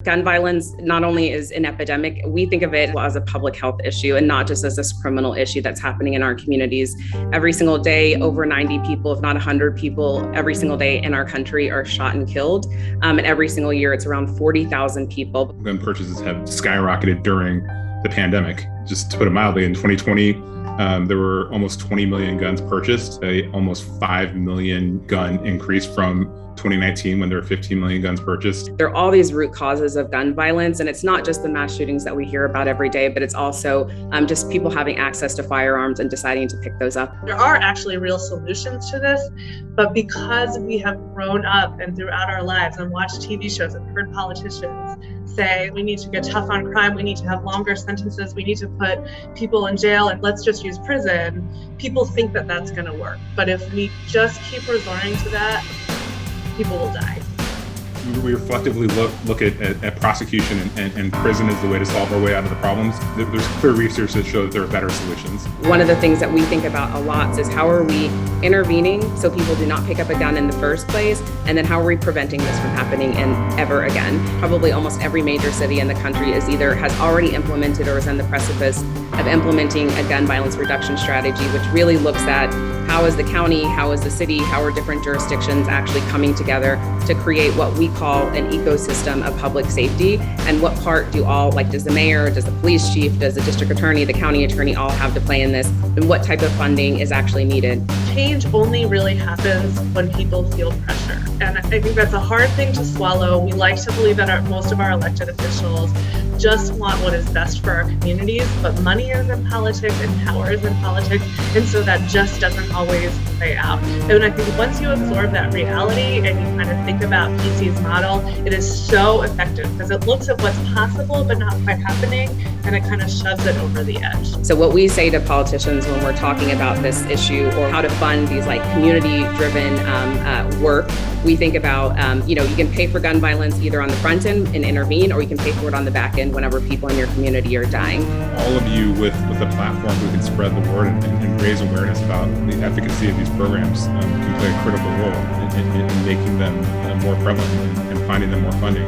Gun violence not only is an epidemic, we think of it as a public health issue and not just as this criminal issue that's happening in our communities. Every single day, over 90 people, if not 100 people, every single day in our country are shot and killed. And every single year, it's around 40,000 people. Gun purchases have skyrocketed during the pandemic. Just to put it mildly, in 2020, there were almost 20 million guns purchased, almost 5 million gun increase from 2019 when there were 15 million guns purchased. There are all these root causes of gun violence, and it's not just the mass shootings that we hear about every day, but it's also just people having access to firearms and deciding to pick those up. There are actually real solutions to this, but because we have grown up and throughout our lives and watched TV shows and heard politicians say we need to get tough on crime, we need to have longer sentences, we need to put people in jail, and let's just use prison, people think that that's going to work. But if we just keep resorting to that, people will die. We reflectively look at prosecution and prison as the way to solve our way out of the problems. There's clear research that shows there are better solutions. One of the things that we think about a lot is how are we intervening so people do not pick up a gun in the first place, and then how are we preventing this from happening ever again. Probably almost every major city in the country has already implemented or is on the precipice of implementing a gun violence reduction strategy, which really looks at how is the county, how is the city, how are different jurisdictions actually coming together to create what we call an ecosystem of public safety, and what part does the mayor, does the police chief, does the district attorney, the county attorney all have to play in this, and what type of funding is actually needed. Change only really happens when people feel pressure. And I think that's a hard thing to swallow. We like to believe that most of our elected officials just want what is best for our communities, but money is in politics and power is in politics, and so that just doesn't always play out. And I think once you absorb that reality and you kind of think about PC's model, it is so effective because it looks at what's possible but not quite happening, and it kind of shoves it over the edge. So what we say to politicians when we're talking about this issue or how to fund these community-driven work, we think about, you can pay for gun violence either on the front end and intervene, or you can pay for it on the back end whenever people in your community are dying. All of you with a platform who can spread the word and raise awareness about the efficacy of these programs can play a critical role in making them more prevalent and finding them more funding.